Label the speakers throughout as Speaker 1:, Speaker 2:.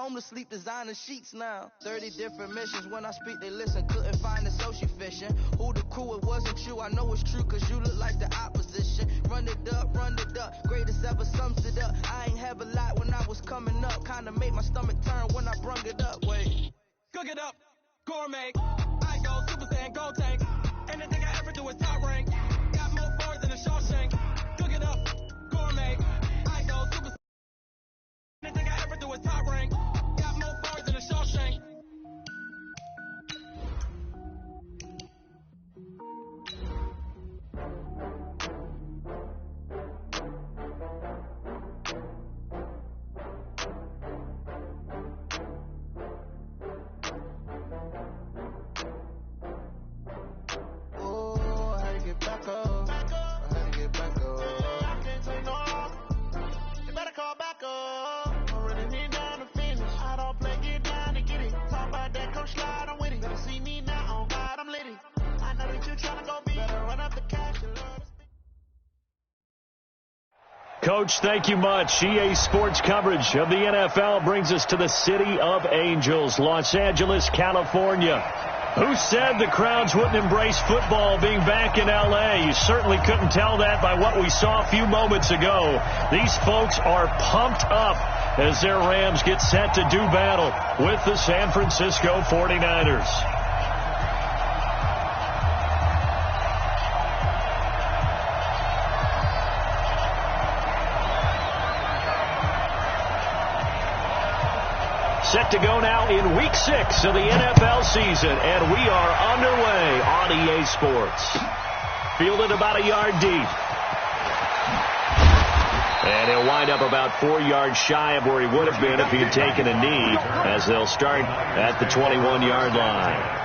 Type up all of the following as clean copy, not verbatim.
Speaker 1: homeless sleep designing sheets now. 30 different missions. When I speak, they listen. Couldn't find the social fishing. Who the crew? It wasn't you. I know it's true, cause you look like the opposition. Run it up, greatest ever sums it up. I ain't have a lot when I was coming up. Kinda made my stomach turn when I brung it up. Wait. Cook it up, gourmet. I go Super Saiyan, gold tank. Anything I ever do is top rank. Got more bars than a Shawshank. Cook it up, gourmet. I go Super Saiyan. Anything I ever do is top rank. Got more bars than a Shawshank.
Speaker 2: Coach, thank you much. EA Sports coverage of the NFL brings us to the City of Angels, Los Angeles, California. Who said the crowds wouldn't embrace football being back in L.A.? You certainly couldn't tell that by what we saw a few moments ago. These folks are pumped up as their Rams get set to do battle with the San Francisco 49ers. Set to go now in Week 6 of the NFL season, and we are underway on EA Sports. Fielded about a yard deep. And he'll wind up about 4 yards shy of where he would have been if he had taken a knee, as they'll start at the 21-yard line.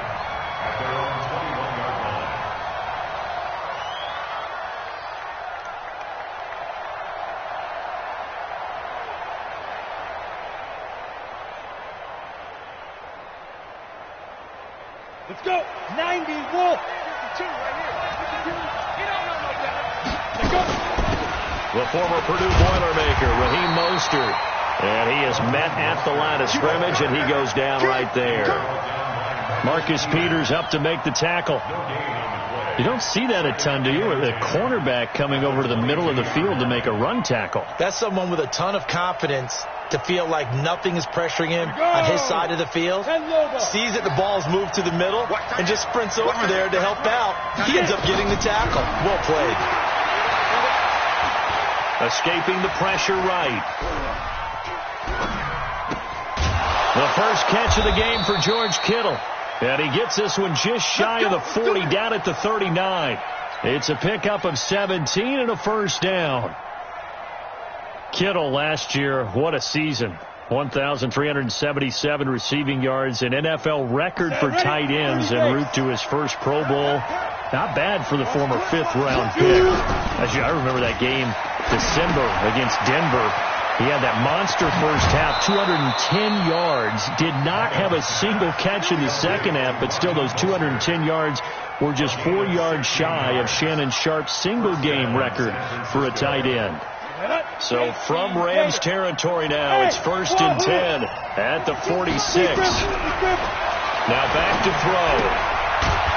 Speaker 3: Let's go. 90, Wolf. 52 right here. You don't know no better. Let's go.
Speaker 2: The former Purdue Boilermaker, Raheem Mostert. And he is met at the line of scrimmage, and he goes down right there. Marcus Peters up to make the tackle. You don't see that a ton, do you? With a cornerback coming over to the middle of the field to make a run tackle.
Speaker 4: That's someone with a ton of confidence to feel like nothing is pressuring him on his side of the field. Sees that the ball's moved to the middle and just sprints over there to help out. He ends up getting the tackle. Well played.
Speaker 2: Escaping the pressure right. The first catch of the game for George Kittle. And he gets this one just shy of the 40, down at the 39. It's a pickup of 17 and a first down. Kittle last year, what a season. 1,377 receiving yards, an NFL record for tight ends en route to his first Pro Bowl. Not bad for the former fifth-round pick. I remember that game, December, against Denver. He had that monster first half, 210 yards. Did not have a single catch in the second half, but still those 210 yards were just 4 yards shy of Shannon Sharp's single-game record for a tight end. So from Rams territory now, it's 1st and 10 at the 46. Now back to throw.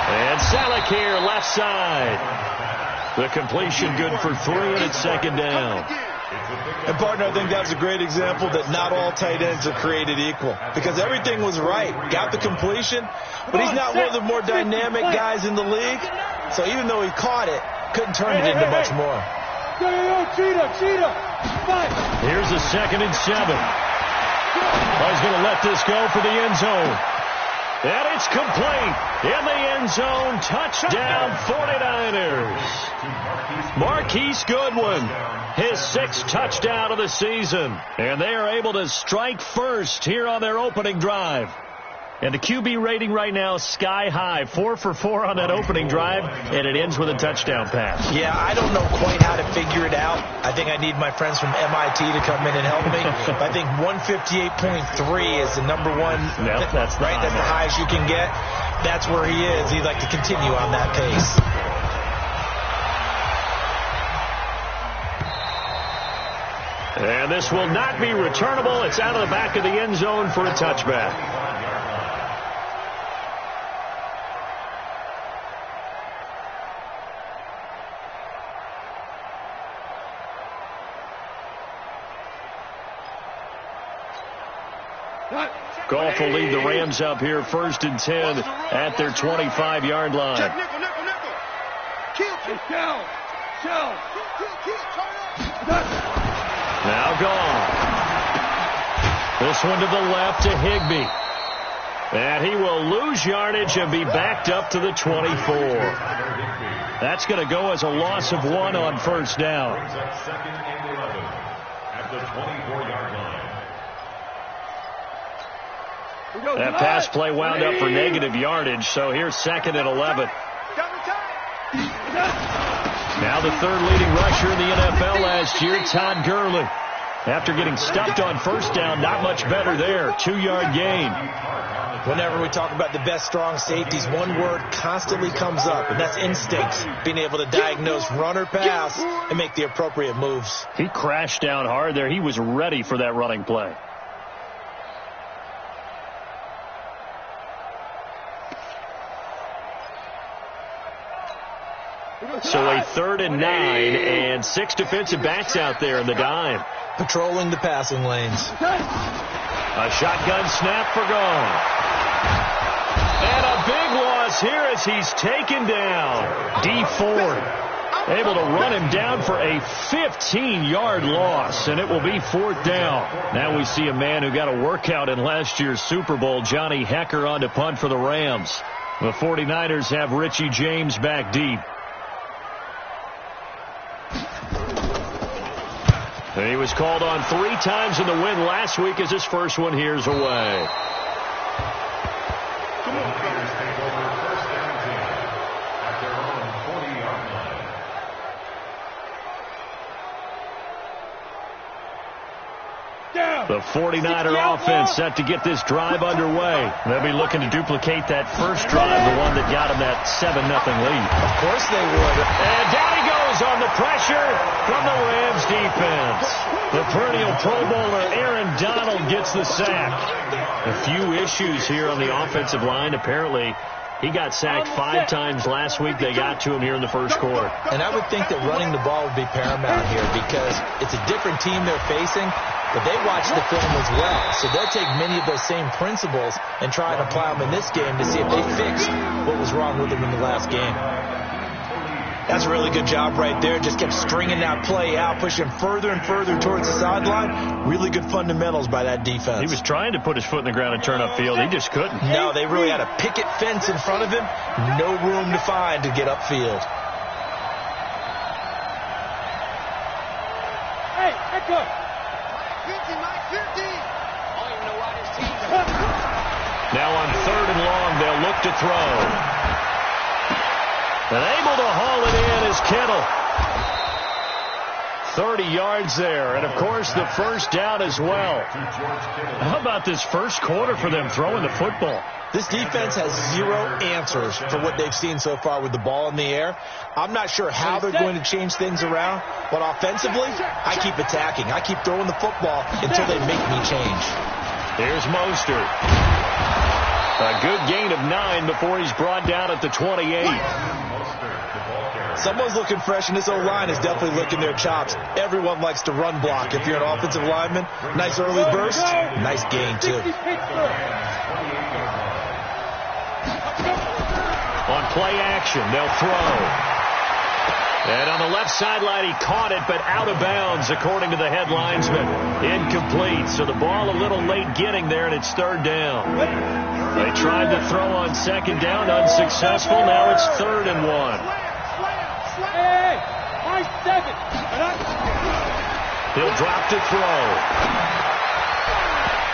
Speaker 2: And Salek here, left side. The completion good for 3, and it's second down.
Speaker 4: And, partner, I think that's a great example that not all tight ends are created equal. Because everything was right. Got the completion, but he's not one of the more dynamic guys in the league. So even though he caught it, couldn't turn it into much more.
Speaker 3: Cheetah.
Speaker 2: Here's a 2nd and 7. He's going to let this go for the end zone. And it's complete. In the end zone, touchdown 49ers. Marquise Goodwin, his 6th touchdown of the season. And they are able to strike first here on their opening drive. And the QB rating right now, sky high. 4 for 4 on that opening drive, and it ends with a touchdown pass.
Speaker 4: Yeah, I don't know quite how to figure it out. I think I need my friends from MIT to come in and help me. I think 158.3 is the number one.
Speaker 2: No, that's
Speaker 4: right. That's the highest you can get. That's where he is. He'd like to continue on that pace.
Speaker 2: And this will not be returnable. It's out of the back of the end zone for a touchback. Goff will lead the Rams up here 1st and 10 at their 25-yard line. Now gone. This one to the left to Higbee. And he will lose yardage and be backed up to the 24. That's going to go as a loss of 1 on 1st down. At the 24-yard line. That pass play wound up for negative yardage, so here's 2nd and 11. Now the 3rd leading rusher in the NFL last year, Todd Gurley. After getting stuffed on 1st down, not much better there. 2-yard gain.
Speaker 4: Whenever we talk about the best strong safeties, one word constantly comes up, and that's instincts. Being able to diagnose run or pass and make the appropriate moves.
Speaker 2: He crashed down hard there. He was ready for that running play. So a 3rd and 9 and 6 defensive backs out there in the dime.
Speaker 4: Patrolling the passing lanes.
Speaker 2: A shotgun snap for Gone. And a big loss here as he's taken down. Dee Ford able to run him down for a 15-yard loss, and it will be 4th down. Now we see a man who got a workout in last year's Super Bowl, Johnny Hekker, on to punt for the Rams. The 49ers have Richie James back deep. And he was called on 3 times in the win last week as his first one here's away. The 49er offense set to get this drive underway. They'll be looking to duplicate that first drive, the one that got them that 7-0 lead.
Speaker 4: Of course they would.
Speaker 2: And down he goes on the pressure from the Rams defense. The perennial Pro Bowler Aaron Donald gets the sack. A few issues here on the offensive line. Apparently, he got sacked 5 times last week. They got to him here in the first quarter.
Speaker 4: And I would think that running the ball would be paramount here because it's a different team they're facing, but they watch the film as well. So they'll take many of those same principles and try and apply them in this game to see if they fixed what was wrong with them in the last game. That's a really good job right there. Just kept stringing that play out, pushing further and further towards the sideline. Really good fundamentals by that defense.
Speaker 2: He was trying to put his foot in the ground and turn upfield. He just couldn't.
Speaker 4: No, they really had a picket fence in front of him. No room to find to get upfield.
Speaker 3: Hey, echo.
Speaker 2: Now on 3rd and long, they'll look to throw. And able to haul it in is Kittle. 30 yards there. And, of course, the first down as well. How about this first quarter for them throwing the football?
Speaker 4: This defense has 0 answers for what they've seen so far with the ball in the air. I'm not sure how they're going to change things around, but offensively, I keep attacking. I keep throwing the football until they make me change.
Speaker 2: Here's Mostert. A good gain of 9 before he's brought down at the 28.
Speaker 4: Someone's looking fresh, and this O-line is definitely licking their chops. Everyone likes to run block. If you're an offensive lineman, nice early burst, nice gain, too.
Speaker 2: On play action, they'll throw. And on the left sideline, he caught it, but out of bounds, according to the head linesman. Incomplete, so the ball a little late getting there, and it's 3rd down. They tried to throw on 2nd down, unsuccessful. Now it's 3rd and 1.
Speaker 3: Hey,
Speaker 2: He'll drop to throw.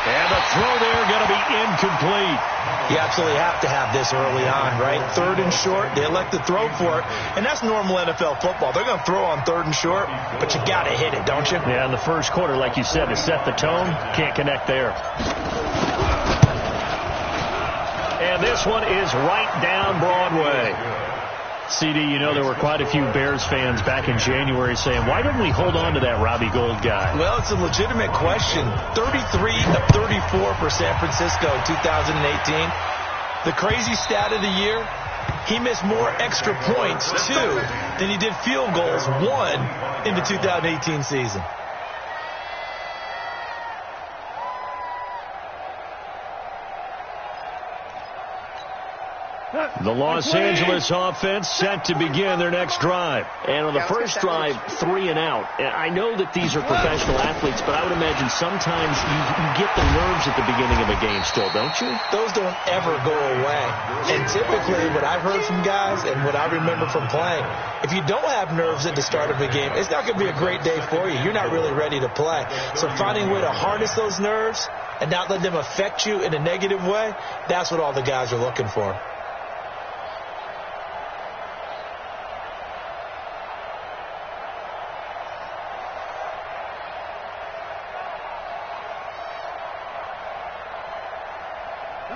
Speaker 2: And the throw there going to be incomplete.
Speaker 4: You absolutely have to have this early on, right? 3rd and short, they elect to throw for it, and that's normal NFL football. They're going to throw on 3rd and short, but you got to hit it, don't you?
Speaker 2: Yeah, in the first quarter, like you said, to set the tone, can't connect there. And this one is right down Broadway. CD, you know there were quite a few Bears fans back in January saying, why didn't we hold on to that Robbie Gould guy?
Speaker 4: Well, it's a legitimate question. 33 of 34 for San Francisco 2018. The crazy stat of the year, he missed more extra points, 2, than he did field goals, 1, in the 2018 season.
Speaker 2: The Los Angeles offense set to begin their next drive.
Speaker 5: And on the first drive, 3 and out. And I know that these are professional athletes, but I would imagine sometimes you get the nerves at the beginning of a game still, don't you?
Speaker 4: Those don't ever go away. And typically what I've heard from guys and what I remember from playing, if you don't have nerves at the start of a game, it's not going to be a great day for you. You're not really ready to play. So finding a way to harness those nerves and not let them affect you in a negative way, that's what all the guys are looking for.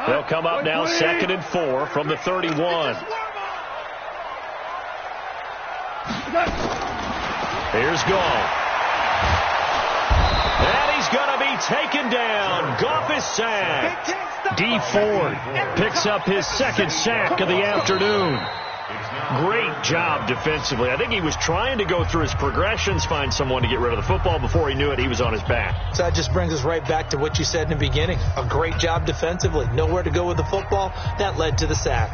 Speaker 2: They'll come up now 2nd and 4 from the 31. Here's Goff. And he's going to be taken down. Goff is sacked. Dee Ford picks up his 2nd sack of the afternoon. Great job defensively. I think he was trying to go through his progressions, find someone to get rid of the football. Before he knew it, he was on his back.
Speaker 4: So that just brings us right back to what you said in the beginning. A great job defensively. Nowhere to go with the football. That led to the sack.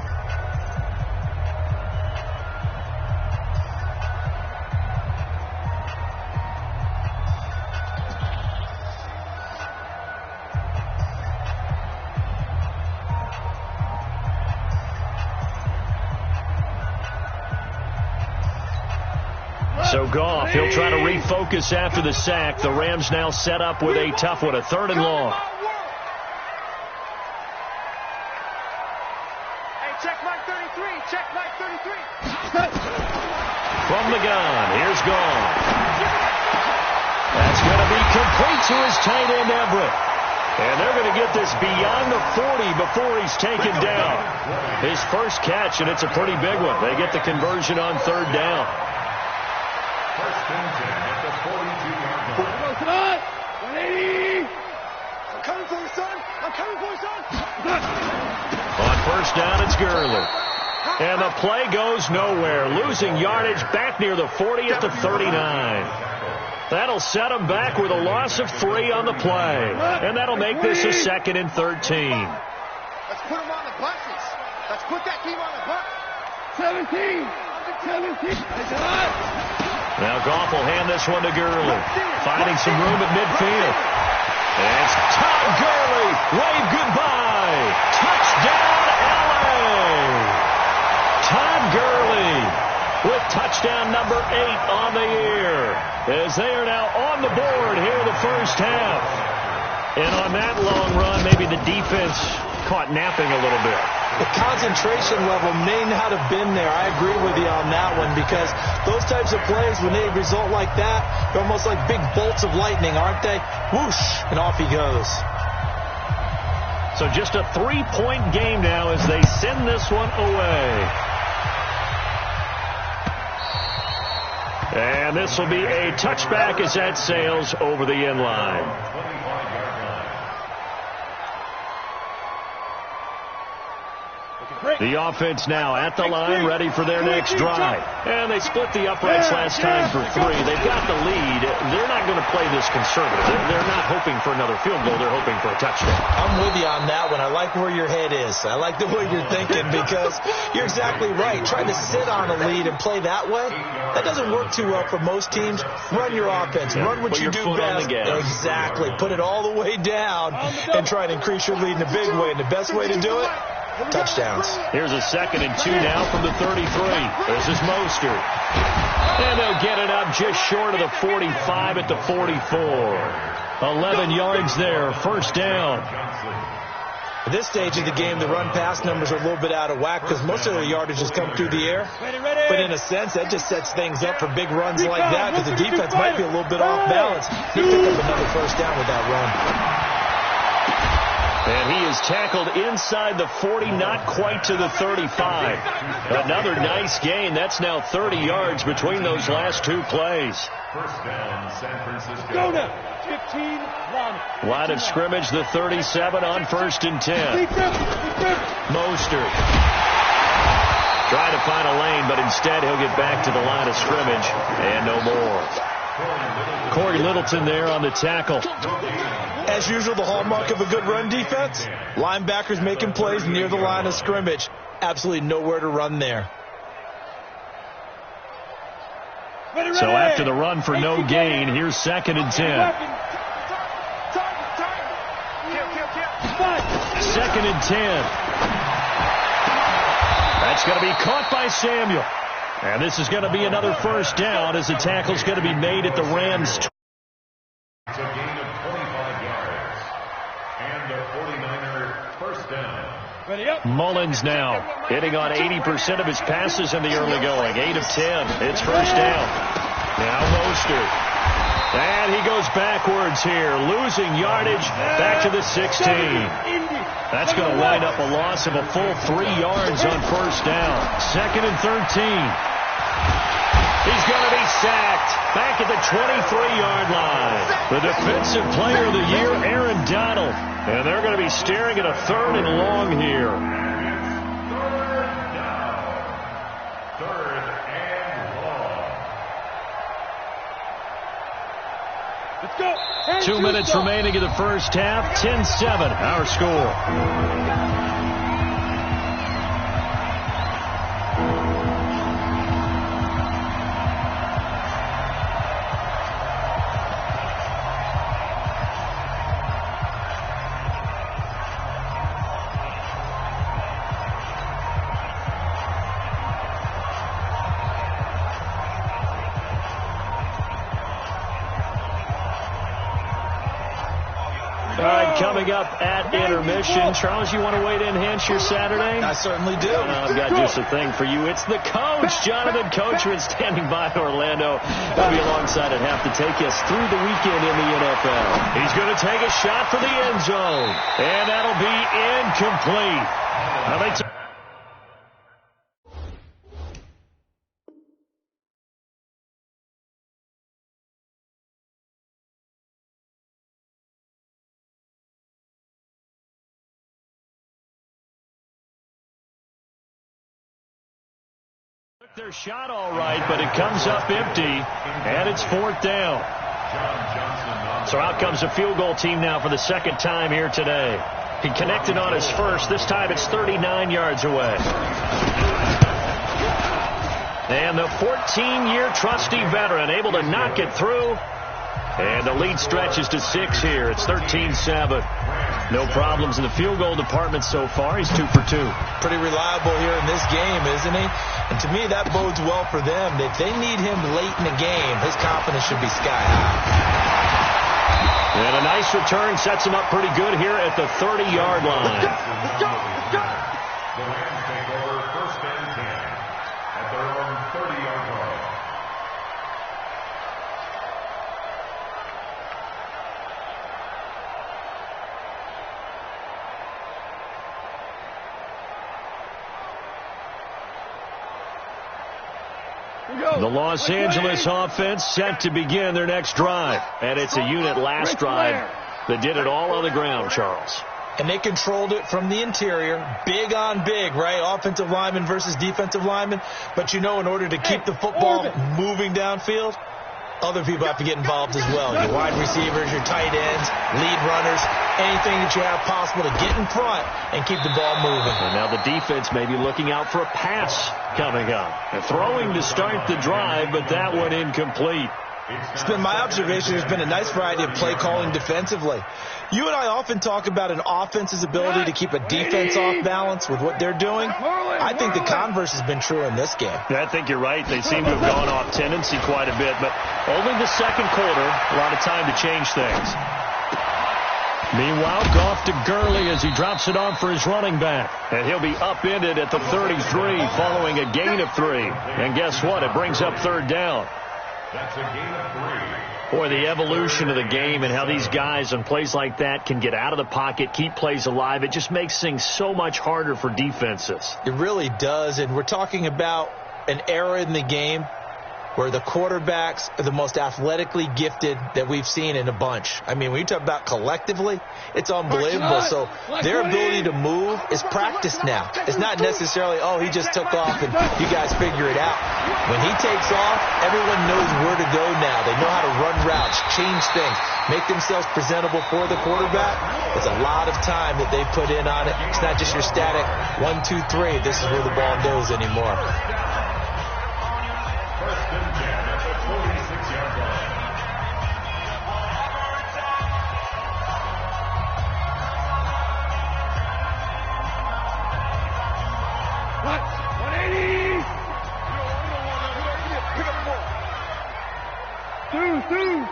Speaker 2: So Goff, he'll try to refocus after the sack. The Rams now set up with a tough one, a 3rd and long.
Speaker 3: Hey, check Mike 33. Check Mike 33.
Speaker 2: From the gun, here's Goff. That's going to be complete to his tight end, Everett. And they're going to get this beyond the 40 before he's taken down. His first catch, and it's a pretty big one. They get the conversion on 3rd down.
Speaker 3: At the 42-yard line. Go, son! 180! I'm coming for you, son! I'm coming for you, son!
Speaker 2: On 1st down, it's Gurley. And the play goes nowhere. Losing yardage back near the 40 at the 39. That'll set him back with a loss of 3 on the play. And that'll make this a 2nd and 13.
Speaker 3: Let's put him on the buses. Let's put that team on the bus. 17! 17!
Speaker 2: Now Goff will hand this one to Gurley. Finding some room at midfield. And it's Todd Gurley. Wave goodbye. Touchdown, LA. Todd Gurley with touchdown number 8 on the year. As they are now on the board here in the first half. And on that long run, maybe the defense caught napping a little bit.
Speaker 4: The concentration level may not have been there. I agree with you on that one because those types of plays, when they result like that, they're almost like big bolts of lightning, aren't they? Whoosh, and off he goes.
Speaker 2: So just a 3-point game now as they send this one away. And this will be a touchback as that sails over the end line. The offense now at the line, ready for their next drive. And they split the uprights last time for 3. They've got the lead. They're not going to play this conservative. They're not hoping for another field goal. They're hoping for a touchdown.
Speaker 4: I'm with you on that one. I like where your head is. I like the way you're thinking because you're exactly right. Trying to sit on a lead and play that way, that doesn't work too well for most teams. Run your offense. Run what you do best. Exactly. Put it all the way down and try and increase your lead in a big way. And the best way to do it, touchdowns.
Speaker 2: Here's a 2nd and 2 now from the 33. This is Mostert. And they'll get it up just short of the 45 at the 44. 11 yards there, 1st down.
Speaker 4: At this stage of the game, the run-pass numbers are a little bit out of whack because most of their yardage has come through the air. But in a sense, that just sets things up for big runs like that because the defense might be a little bit off balance. He picked up another 1st down with that run.
Speaker 2: And he is tackled inside the 40, not quite to the 35. Another nice gain. That's now 30 yards between those last two plays.
Speaker 6: First down, San Francisco.
Speaker 3: Go now. 15,
Speaker 2: Line of scrimmage, the 37 on 1st and 10. Mostert trying to find a lane, but instead he'll get back to the line of scrimmage and no more. Corey Littleton there on the tackle.
Speaker 4: As usual, the hallmark of a good run defense, linebackers making plays near the line of scrimmage. Absolutely nowhere to run there.
Speaker 2: So after the run for no gain, here's 2nd and 10. 2nd and 10. That's going to be caught by Samuel. And this is going to be another first down as the tackle's going to be made at the Rams.
Speaker 6: It's a gain of 25 yards. And the 49er first down.
Speaker 2: Mullins now hitting on 80% of his passes in the early going. 8 of 10. It's first down. Now Mostert. And he goes backwards here, losing yardage back to the 16. That's going to wind up a loss of a full 3 yards on first down. 2nd and 13. He's going to be sacked back at the 23-yard line. The defensive player of the year, Aaron Donald. And they're going to be staring at a 3rd and long here.
Speaker 6: Third and long.
Speaker 3: Let's go.
Speaker 2: 2 minutes remaining in the first half. 10-7, our score. Coming up at intermission. Charles, you want to wait in, enhance your Saturday?
Speaker 4: I certainly do.
Speaker 2: I've got just a thing for you. It's the coach, Jonathan Coachman, standing by Orlando. He'll be alongside at half to take us through the weekend in the NFL. He's going to take a shot for the end zone, and that'll be incomplete. Now they their shot all right, but it comes up empty, and it's 4th down. So out comes a field goal team now for the 2nd time here today. He connected on his first. This time it's 39 yards away. And the 14-year trusty veteran able to knock it through. And the lead stretches to 6 here. It's 13-7. No problems in the field goal department so far. He's 2 for 2.
Speaker 4: Pretty reliable here in this game, isn't he? And to me, that bodes well for them. If they need him late in the game, his confidence should be sky high.
Speaker 2: And a nice return sets him up pretty good here at the 30-yard line.
Speaker 6: The Rams take over 1st and 10 at their own 30-yard line.
Speaker 2: The Los Angeles offense set to begin their next drive. And it's a unit last drive that did it all on the ground, Charles.
Speaker 4: And they controlled it from the interior. Big on big, right? Offensive lineman versus defensive lineman. But, you know, in order to keep the football moving downfield, other people have to get involved as well. Your wide receivers, your tight ends, lead runners, anything that you have possible to get in front and keep the ball moving.
Speaker 2: And now the defense may be looking out for a pass coming up. They're throwing to start the drive, but that one incomplete.
Speaker 4: It's been my observation. There's been a nice variety of play calling defensively. You and I often talk about an offense's ability to keep a defense off balance with what they're doing. I think the converse has been true in this game.
Speaker 2: I think you're right. They seem to have gone off tendency quite a bit, but only the 2nd quarter, a lot of time to change things. Meanwhile, Goff to Gurley as he drops it off for his running back. And he'll be upended at the 33 following a gain of 3. And guess what? It brings up 3rd down.
Speaker 6: That's a gain of 3.
Speaker 2: Boy, the evolution of the game and how these guys on plays like that can get out of the pocket, keep plays alive, it just makes things so much harder for defenses.
Speaker 4: It really does, and we're talking about an era in the game where the quarterbacks are the most athletically gifted that we've seen in a bunch. I mean, when you talk about collectively, it's unbelievable. So their ability to move is practiced now. It's not necessarily, oh, he just took off and you guys figure it out. When he takes off, everyone knows where to go now. They know how to run routes, change things, make themselves presentable for the quarterback. It's a lot of time that they put in on it. It's not just your static 1, 2, 3. This is where the ball goes anymore.
Speaker 6: First and 10 at the 46-yard line.
Speaker 3: What? 180! Pick up the ball. Two.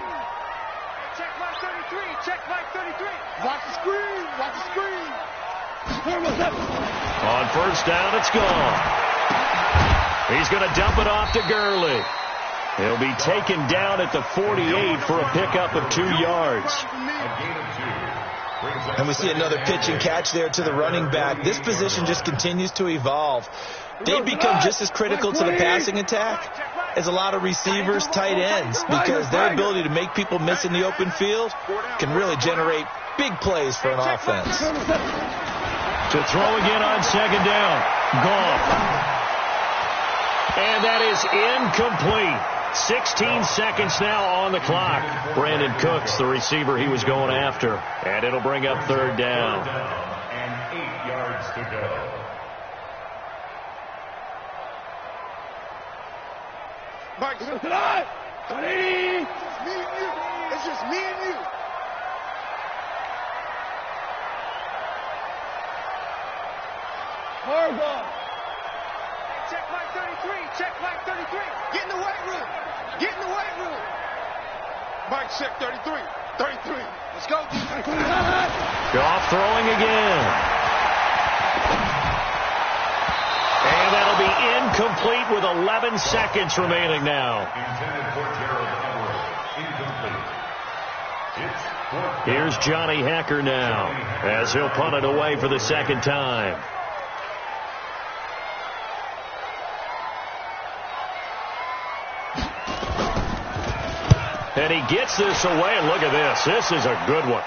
Speaker 3: Check mark 33. Check mark 33. Watch the screen. Watch the screen.
Speaker 2: On first down, it's gone. He's going to dump it off to Gurley. He'll be taken down at the 48 for a pickup of 2 yards.
Speaker 4: And we see another pitch and catch there to the running back. This position just continues to evolve. They become just as critical to the passing attack as a lot of receivers, tight ends, because their ability to make people miss in the open field can really generate big plays for an offense.
Speaker 2: To throw again on second down. Goff. And that is incomplete. 16 seconds now on the clock. Brandon Cooks, the receiver he was going after. And it'll bring up third down.
Speaker 6: And 8 yards to go.
Speaker 3: Mike, tonight. 180. It's me and you. It's just me and you. Harbaugh. Check mark 33. Check mark 33. Get in the weight room. Get in the weight room. Mike, check 33. 33. Let's go.
Speaker 2: Goff throwing again. And that'll be incomplete with 11 seconds remaining now.
Speaker 6: Intended for Gerald Everett. Incomplete. It's fourth down.
Speaker 2: Here's Johnny Hekker now as he'll punt it away for the second time. And he gets this away, and look at this. This is a good one.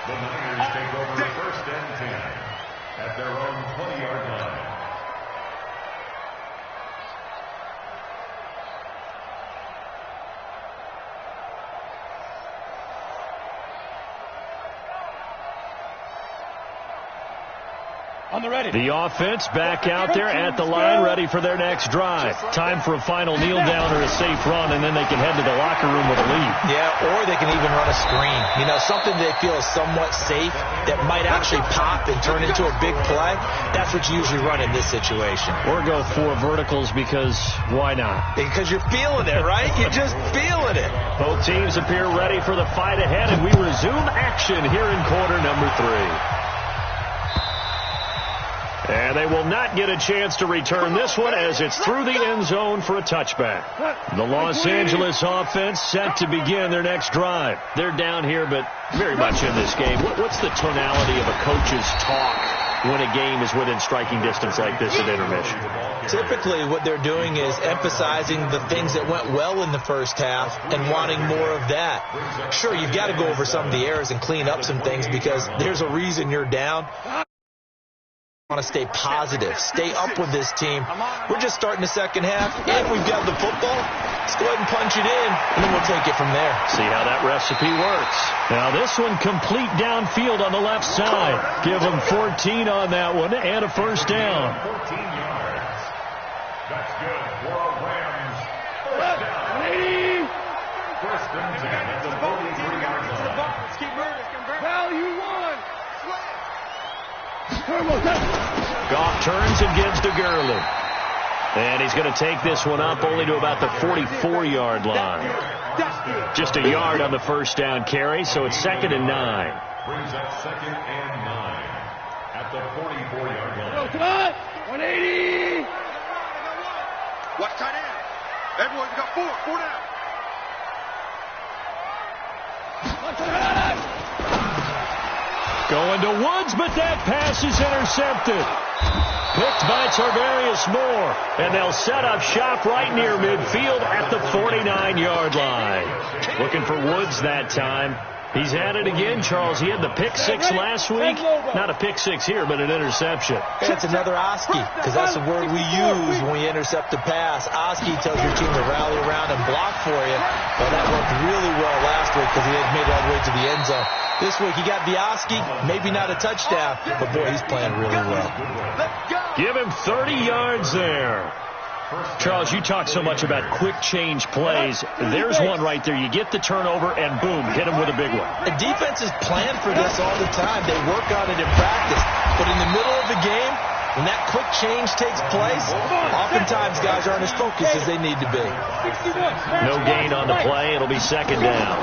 Speaker 6: The Niners take over first and 10 at their own 20-yard line.
Speaker 2: The offense back out there at the line, ready for their next drive. Time for a final kneel down or a safe run, and then they can head to the locker room with a lead.
Speaker 4: Yeah, or they can even run a screen. You know, something they feel is somewhat safe that might actually pop and turn into a big play. That's what you usually run in this situation.
Speaker 2: Or go 4 verticals because why not?
Speaker 4: Because you're feeling it, right? You're just feeling it.
Speaker 2: Both teams appear ready for the fight ahead, and we resume action here in quarter number 3. And they will not get a chance to return this one as it's through the end zone for a touchback. The Los Angeles offense set to begin their next drive. They're down here, but very much in this game. What's the tonality of a coach's talk when a game is within striking distance like this at intermission?
Speaker 4: Typically, what they're doing is emphasizing the things that went well in the first half and wanting more of that. Sure, you've got to go over some of the errors and clean up some things because there's a reason you're down. Want to stay positive, stay up with this team. We're just starting the second half, and we've got the football. Let's go ahead and punch it in, and then we'll take it from there.
Speaker 2: See how that recipe works. Now this one complete downfield on the left side. Give them 14 on that one and a first down.
Speaker 6: 14 yards. That's good for a Rams. First down. First and 10 at the 43-yard line.
Speaker 3: Keep moving. Value one.
Speaker 2: Goff turns and gives to Gurley. And he's going to take this one up only to about the 44-yard line. Just a yard on the first down carry, so it's 2nd and 9.
Speaker 6: Brings up 2nd and 9 at the 44-yard line.
Speaker 3: 180. What tight end? Everyone, you got 4 down.
Speaker 2: Going to Woods, but that pass is intercepted. Picked by Tarvarius Moore, and they'll set up shop right near midfield at the 49-yard line. Looking for Woods that time. He's at it again, Charles. He had the pick 6 last week. Not a pick 6 here, but an interception.
Speaker 4: It's another Oski, because that's the word we use when we intercept a pass. Oski tells your team to rally around and block for you. Well, that worked really well last week because he had made it all the way to the end zone. This week he got the Oski, maybe not a touchdown, but boy, he's playing really well.
Speaker 2: Give him 30 yards there. Charles, you talk so much about quick change plays. There's one right there. You get the turnover, and boom, hit him with a big one.
Speaker 4: The defenses plan for this all the time. They work on it in practice. But in the middle of the game, when that quick change takes place, oftentimes guys aren't as focused as they need to be.
Speaker 2: No gain on the play. It'll be second down.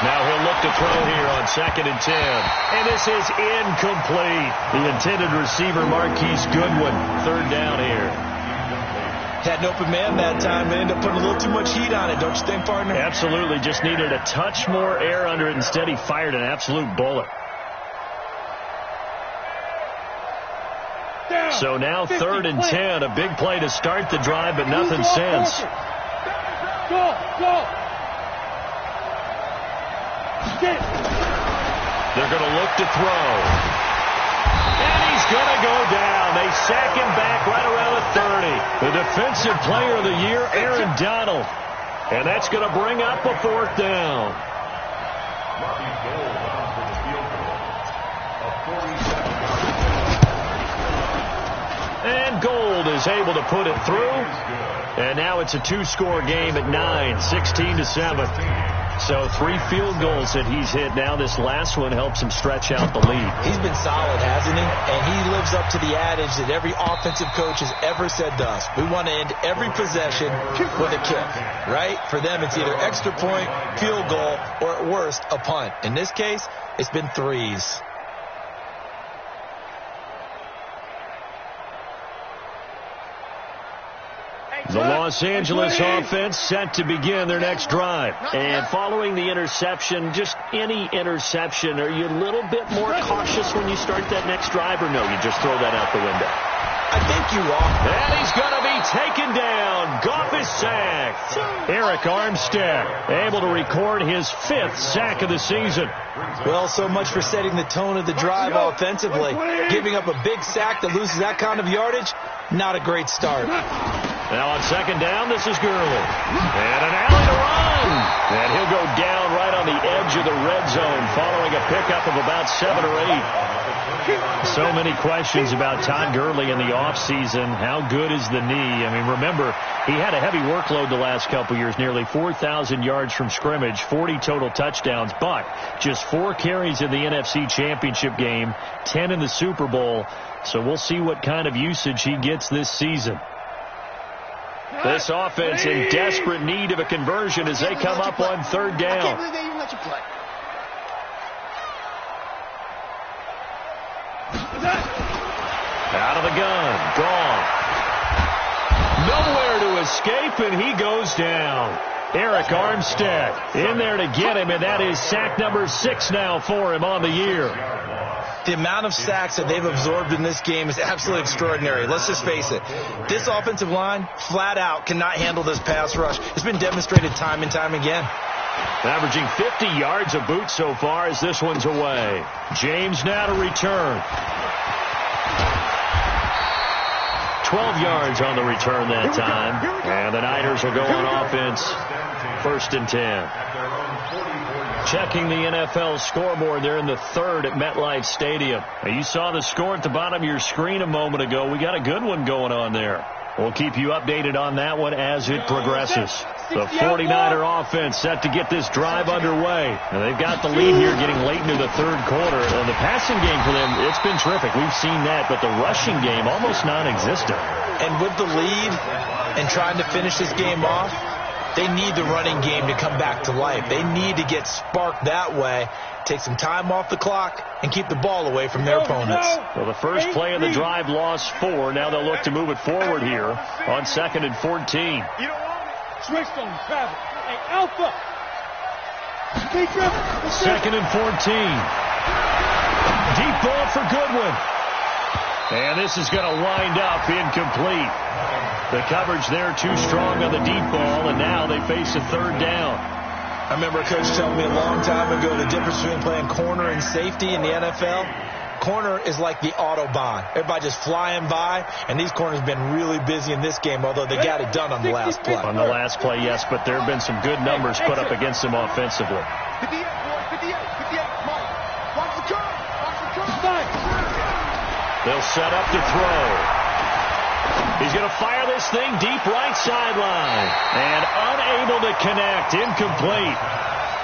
Speaker 2: Now he'll look to throw here on 2nd and 10. And this is incomplete. The intended receiver, Marquise Goodwin. 3rd down here.
Speaker 4: Had an open man that time. They ended up putting a little too much heat on it, don't you think, partner?
Speaker 2: Absolutely. Just needed a touch more air under it. Instead, he fired an absolute bullet. So now 3rd and 10. A big play to start the drive, but nothing since.
Speaker 7: Go.
Speaker 2: They're going to look to throw. And he's going to go down. They sack him back right around the 30. The Defensive Player of the Year, Aaron Donald. And that's going to bring up a 4th down. And Gold is able to put it through. And now it's a 2-score game at 9, 16-7. So 3 field goals that he's hit. Now this last one helps him stretch out the lead.
Speaker 4: He's been solid, hasn't he? And he lives up to the adage that every offensive coach has ever said to us. We want to end every possession with a kick, right? For them, it's either extra point, field goal, or at worst, a punt. In this case, it's been 3s.
Speaker 2: The Los Angeles offense set to begin their next drive. And following the interception, just any interception, are you a little bit more cautious when you start that next drive, or no, you just throw that out the window?
Speaker 4: I think you are.
Speaker 2: And he's going to be taken down. Goff is sacked. Eric Armstead able to record his 5th sack of the season.
Speaker 4: Well, so much for setting the tone of the drive offensively. Giving up a big sack that loses that kind of yardage, not a great start.
Speaker 2: Now on 2nd down, this is Gurley. And an alley to run. And he'll go down right on the edge of the red zone following a pickup of about 7 or 8. So many questions about Todd Gurley in the offseason. How good is the knee? I mean, remember, he had a heavy workload the last couple years, nearly 4,000 yards from scrimmage, 40 total touchdowns, but just 4 carries in the NFC Championship game, 10 in the Super Bowl. So we'll see what kind of usage he gets this season. This offense in desperate need of a conversion as they come up on 3rd down.
Speaker 3: I can't believe they even let you play.
Speaker 2: Out of the gun. Gone. Nowhere to escape, and he goes down. Eric Armstead in there to get him, and that is sack number 6 now for him on the year.
Speaker 4: The amount of sacks that they've absorbed in this game is absolutely extraordinary. Let's just face it. This offensive line, flat out, cannot handle this pass rush. It's been demonstrated time and time again.
Speaker 2: Averaging 50 yards a boot so far as this one's away. James now to return. 12 yards on the return that time. And the Niners will go on offense. 1st and 10. Checking the NFL scoreboard there in the 3rd at MetLife Stadium. Now, you saw the score at the bottom of your screen a moment ago. We got a good one going on there. We'll keep you updated on that one as it progresses. The 49er offense set to get this drive underway. And they've got the lead here getting late into the 3rd quarter. And the passing game for them, it's been terrific. We've seen that, but the rushing game almost non-existent.
Speaker 4: And with the lead and trying to finish this game off, They need the running game to come back to life. They need to get sparked that way, take some time off the clock, and keep the ball away from their opponents.
Speaker 2: Well, the first play of the drive lost 4. Now they'll look to move it forward here on 2nd and 14.
Speaker 3: You don't want it. Switch on travel. Hey, Alpha.
Speaker 2: 2nd and 14. Deep ball for Goodwin. And this is going to wind up incomplete. The coverage there too strong on the deep ball, and now they face a 3rd down.
Speaker 4: I remember a coach telling me a long time ago the difference between playing corner and safety in the NFL. Corner is like the Autobahn. Everybody just flying by, and these corners have been really busy in this game, although they got it done on the last play.
Speaker 2: On the last play, yes, but there have been some good numbers put up against them offensively.
Speaker 3: 58, boy, 58, 58. Mike, watch the curve. Watch the curve.
Speaker 2: They'll set up to throw. He's going to fire this thing deep right sideline. And unable to connect. Incomplete.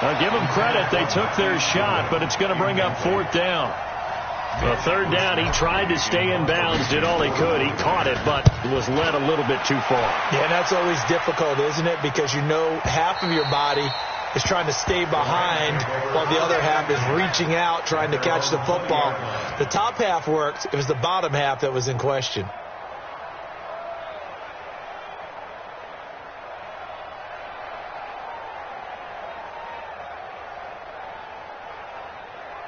Speaker 2: I'll give them credit. They took their shot, but it's going to bring up 4th down. Well, 3rd down, he tried to stay in bounds, did all he could. He caught it, but was led a little bit too far.
Speaker 4: Yeah, and that's always difficult, isn't it? Because you know half of your body is trying to stay behind while the other half is reaching out, trying to catch the football. The top half worked. It was the bottom half that was in question.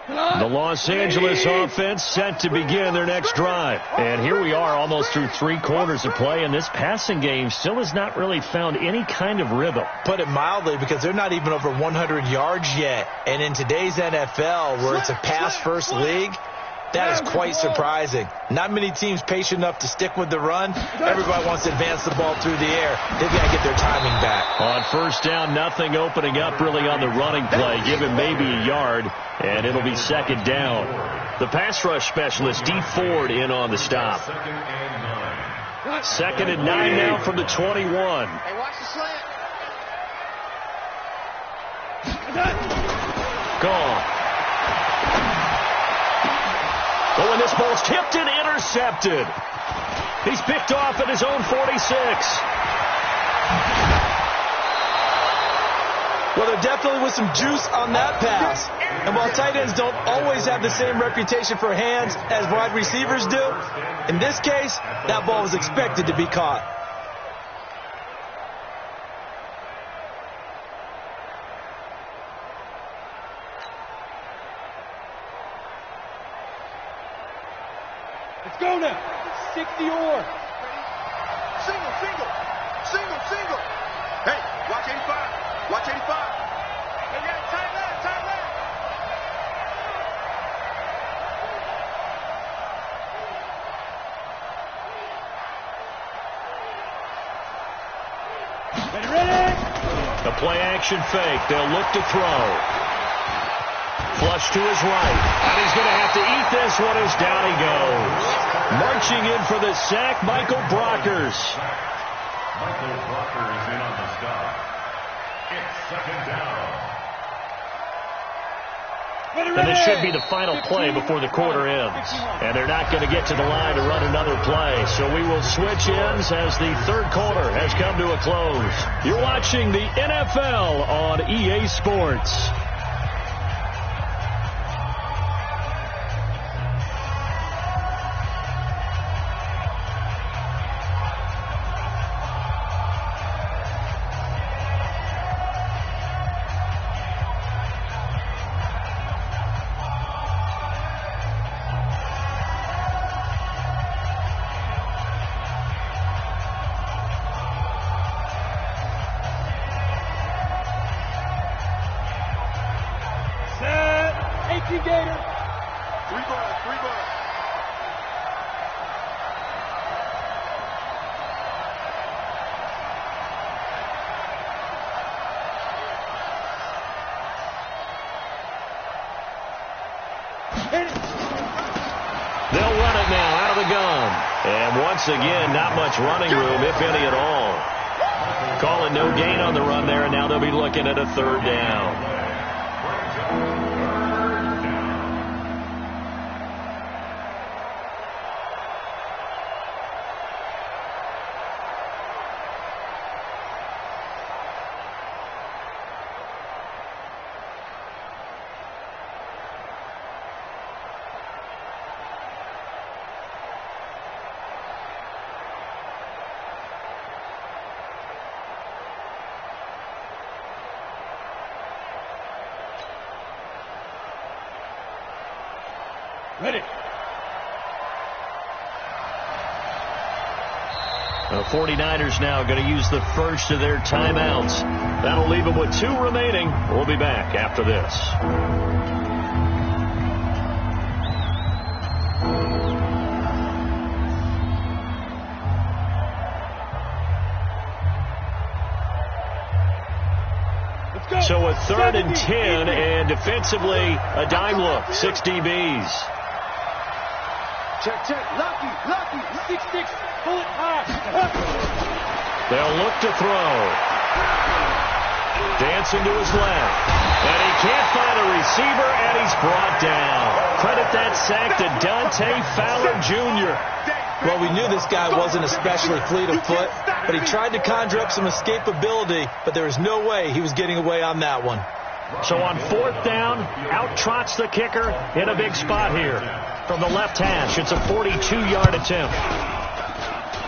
Speaker 2: The Los Angeles offense set to begin their next drive. And here we are almost through 3 quarters of play, and this passing game still has not really found any kind of rhythm.
Speaker 4: Put it mildly, because they're not even over 100 yards yet. And in today's NFL, where it's a pass-first league, that is quite surprising. Not many teams patient enough to stick with the run. Everybody wants to advance the ball through the air. They've got to get their timing back.
Speaker 2: On 1st down, nothing opening up really on the running play. Give him maybe a yard, and it'll be 2nd down. The pass rush specialist, D. Ford, in on the stop. 2nd and 9 now from the 21.
Speaker 3: Hey, watch the slant.
Speaker 2: Gone. Oh, and this ball's tipped and intercepted. He's picked off at his own 46.
Speaker 4: Well, there definitely was some juice on that pass. And while tight ends don't always have the same reputation for hands as wide receivers do, in this case, that ball was expected to be caught.
Speaker 3: Let's go now. 60 or. Single, single. Single, single. Hey, watch 85. Watch 85. Hey, yeah, tight left, tight left. Ready?
Speaker 2: The play action fake. They'll look to throw. Flush to his right. And he's going to have to eat this one as down he goes. Marching in for the sack, Michael Brockers.
Speaker 6: Michael Brockers in on the stop. It's 2nd down.
Speaker 2: And this should be the final play before the quarter ends. And they're not going to get to the line to run another play. So we will switch ends as the 3rd quarter has come to a close. You're watching the NFL on EA Sports.
Speaker 3: Gator. 3 balls, 3 balls.
Speaker 2: They'll run it now out of the gun. And once again, not much running room, if any at all. Calling no gain on the run there, and now they'll be looking at a 3rd down.
Speaker 3: Ready.
Speaker 2: The 49ers now going to use the first of their timeouts. That'll leave them with 2 remaining. We'll be back after this. So a 3rd and 10, and defensively a dime look. 6 DBs.
Speaker 3: Check. Lucky. 6-6. Pull it high.
Speaker 2: They'll look to throw. Dancing to his left. And he can't find a receiver, and he's brought down. Credit that sack to Dante Fowler Jr.
Speaker 4: Well, we knew this guy wasn't especially fleet of foot, but he tried to conjure up some escapability, but there was no way he was getting away on that one.
Speaker 2: So on 4th down, out trots the kicker in a big spot here. From the left hash, it's a 42-yard attempt.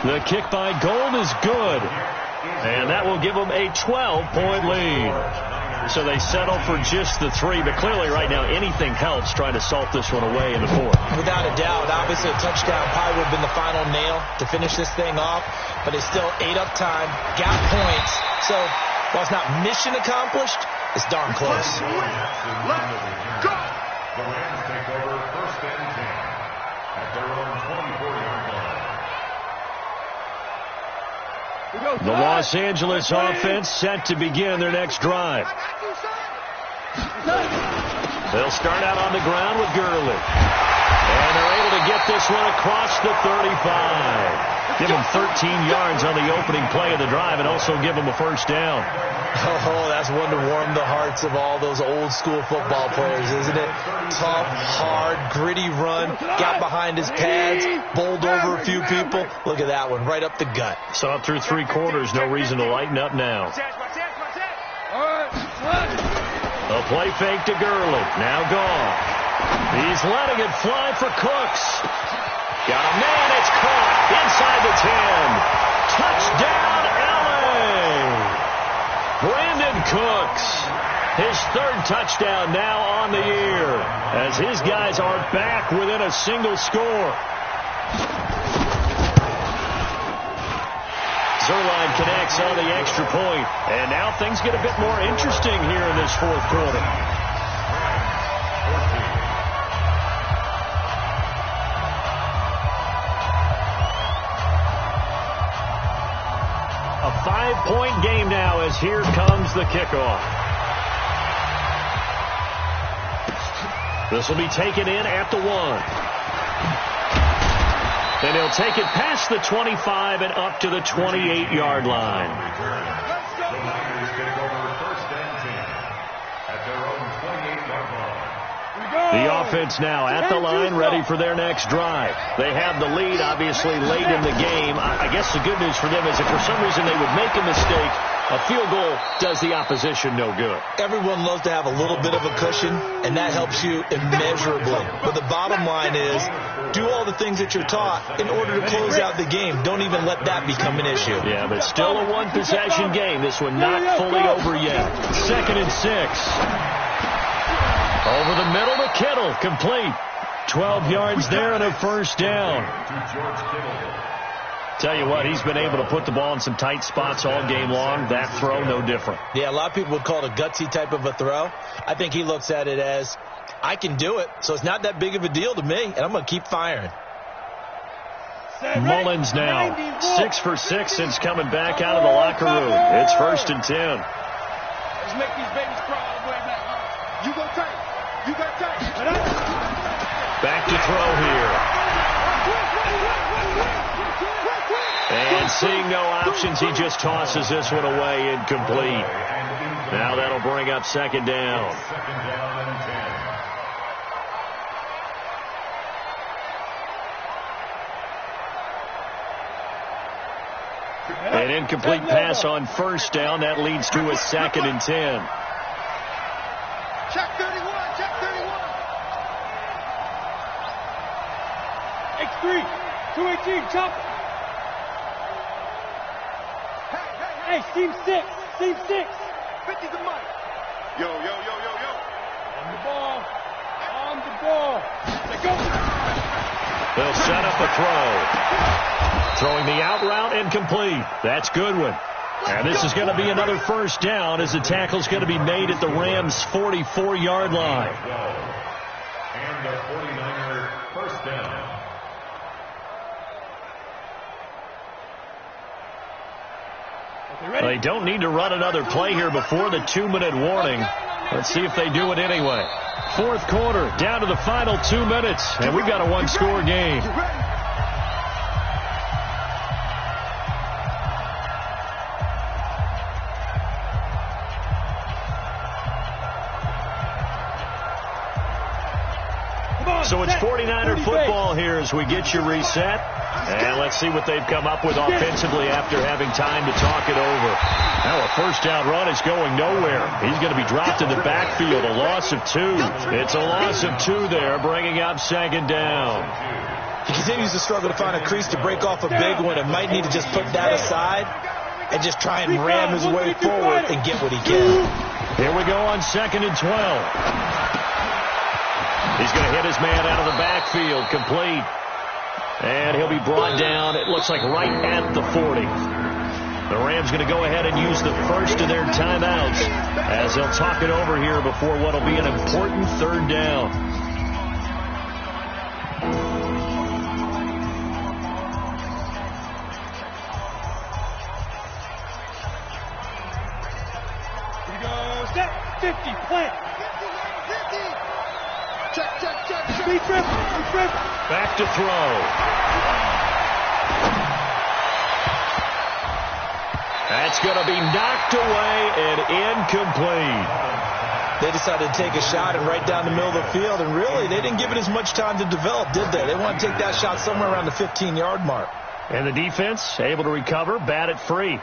Speaker 2: The kick by Gold is good, and that will give them a 12-point lead. So they settle for just the 3, but clearly right now anything helps trying to salt this one away in the 4th.
Speaker 4: Without a doubt, obviously a touchdown probably would have been the final nail to finish this thing off, but they still ate up time, got points. So while it's not mission accomplished, it's darn close.
Speaker 6: Let's go! The Rams take over 1st and 10 at their own 24-yard line.
Speaker 2: The Los Angeles offense set to begin their next drive. They'll start out on the ground with Gurley. And they're able to get this one across the 35. Give them 13 yards on the opening play of the drive and also give them a 1st down.
Speaker 4: Oh, that's one to warm the hearts of all those old school football players, isn't it? Tough, hard, gritty run, got behind his pads, bowled over a few people. Look at that one, right up the gut.
Speaker 2: Saw it through 3 quarters, no reason to lighten up now. A play fake to Gurley, now gone. He's letting it fly for Cooks. Got a man, it's caught inside the 10. Touchdown, LA! Brandon Cooks, his 3rd touchdown now on the year, as his guys are back within a single score. Zuerlein connects on the extra point, and now things get a bit more interesting here in this 4th quarter. A 5-point game now as here comes the kickoff. This will be taken in at the 1. Then he'll take it past the 25 and up to the 28-yard line.
Speaker 6: The Niners take over 1st and 10 at their own 28-yard line.
Speaker 2: The offense now at the line, ready for their next drive. They have the lead, obviously, late in the game. I guess the good news for them is if for some reason they would make a mistake, a field goal does the opposition no good.
Speaker 4: Everyone loves to have a little bit of a cushion, and that helps you immeasurably. But the bottom line is, do all the things that you're taught in order to close out the game. Don't even let that become an issue.
Speaker 2: Yeah, but still a 1-possession game. This one not fully over yet. 2nd and 6. Over the middle to Kittle, complete. 12 yards there and a 1st down. Tell you what, he's been able to put the ball in some tight spots all game long. That throw, no different.
Speaker 4: Yeah, a lot of people would call it a gutsy type of a throw. I think he looks at it as, I can do it, so it's not that big of a deal to me, and I'm going to keep firing.
Speaker 2: Mullins now, 6 for 6 since coming back out of the locker room. It's 1st and 10.
Speaker 3: Let's make these babies cry all the way back. You go tight. You got tight.
Speaker 2: Back to throw here. And seeing no options, he just tosses this one away, incomplete. Now that'll bring up 2nd down.
Speaker 6: 2nd down and 10.
Speaker 2: An incomplete pass on 1st down. That leads to a 2nd and 10.
Speaker 3: Check 31. Check 31. X3. 218. Chop. Hey, seam 6. Seam 6. 50 the money. Yo. On the ball. On the ball.
Speaker 2: They'll set up a throw. Throwing the out route and complete. That's Goodwin. And this is going to be another first down as the tackle's going to be made at the Rams' 44-yard line.
Speaker 6: And the 49er first down.
Speaker 2: They don't need to run another play here before the 2-minute warning. Let's see if they do it anyway. Fourth quarter, down to the final 2 minutes, and we've got a one-score game. So it's 49er football here as we get you reset. And let's see what they've come up with offensively after having time to talk it over. Now a first down run is going nowhere. He's going to be dropped in the backfield. A loss of 2. It's a loss of 2 there, bringing up second down.
Speaker 4: He continues to struggle to find a crease to break off a big one and might need to just put that aside and just try and ram his way forward and get what he can.
Speaker 2: Here we go on 2nd and 12. He's going to hit his man out of the backfield, complete. And he'll be brought down, it looks like right at the 40. The Rams going to go ahead and use the first of their timeouts as they'll talk it over here before what will be an important third down.
Speaker 3: Here goes that 50, plant. Check. Speed trip.
Speaker 2: Back to throw. That's going to be knocked away and incomplete.
Speaker 4: They decided to take a shot and right down the middle of the field, and really, they didn't give it as much time to develop, did they? They want to take that shot somewhere around the 15-yard mark.
Speaker 2: And the defense able to recover, bat it free.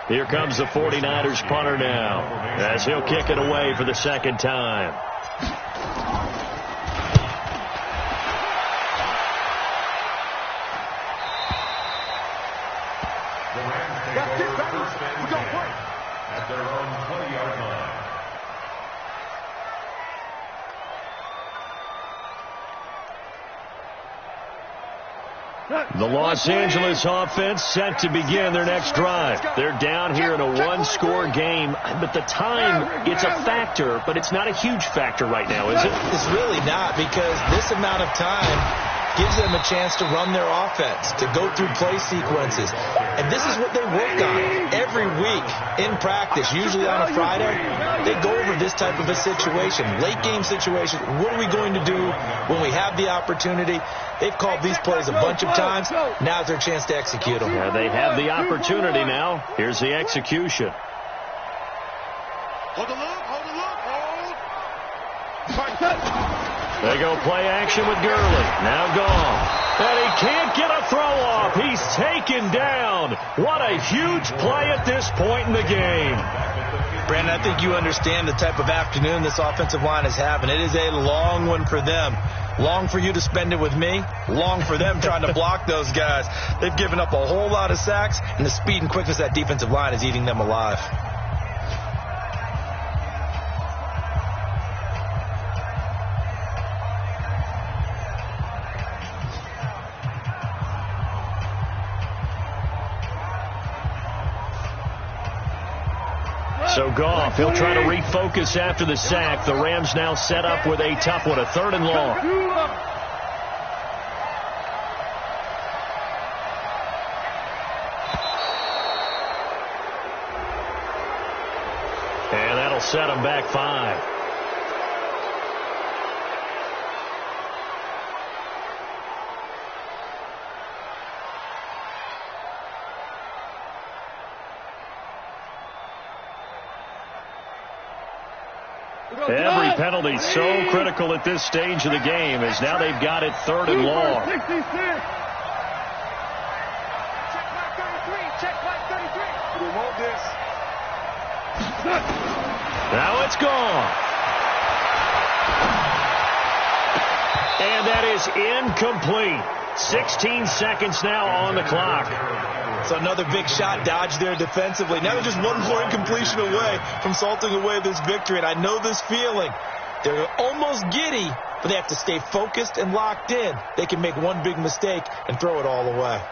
Speaker 2: Here comes the 49ers punter now as he'll kick it away for the second time.
Speaker 6: The Rams take over first and 10 at their own 20-yard line.
Speaker 2: The Los Angeles offense set to begin their next drive. They're down here in a one-score game, but the time, it's a factor, but it's not a huge factor right now, is it?
Speaker 4: It's really not, because this amount of time gives them a chance to run their offense, to go through play sequences. And this is what they work on every week in practice, usually on a Friday. They go over this type of a situation, late game situation. What are we going to do when we have the opportunity? They've called these plays a bunch of times. Now's their chance to execute them.
Speaker 2: Yeah, they have the opportunity now. Here's the execution.
Speaker 3: Hold the look.
Speaker 2: They go play action with Gurley. Now gone. And he can't get a throw off. He's taken down. What a huge play at this point in the game.
Speaker 4: Brandon, I think you understand the type of afternoon this offensive line is having. It is a long one for them. Long for you to spend it with me. Long for them trying to block those guys. They've given up a whole lot of sacks, and the speed and quickness of that defensive line is eating them alive.
Speaker 2: So Goff, he'll try to refocus after the sack. The Rams now set up with a tough one, a 3rd and long. And that'll set them back 5. Every penalty so critical at this stage of the game as now they've got it 3rd and long.
Speaker 3: Check mark 33. We want this.
Speaker 2: Now it's gone. And that is incomplete. 16 seconds now on the clock.
Speaker 4: So another big shot dodged there defensively. Now they're just one more incompletion away from salting away this victory. And I know this feeling. They're almost giddy, but they have to stay focused and locked in. They can make one big mistake and throw it all away.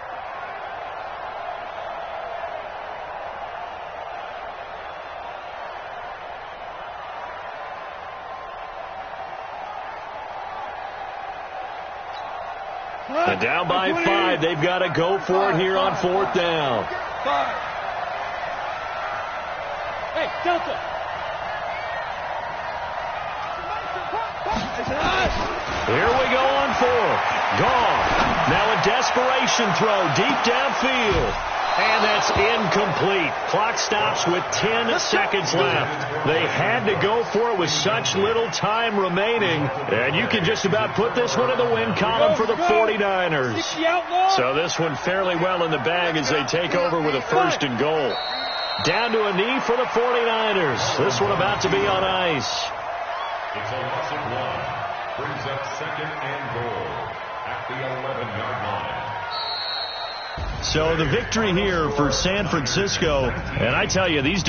Speaker 2: And down by 5, they've got to go for it here on 4th down.
Speaker 3: 5. Hey, Delta.
Speaker 2: Here we go on 4th. Gone. Now a desperation throw deep downfield. And that's incomplete. Clock stops with 10 seconds left. They had to go for it with such little time remaining. And you can just about put this one in the win column for the 49ers. So this one fairly well in the bag as they take over with a 1st and goal. Down to a knee for the 49ers. This one about to be on ice.
Speaker 6: It's a loss of 1. Brings up 2nd and goal at the 11-yard line.
Speaker 2: So the victory here for San Francisco, and I tell you, these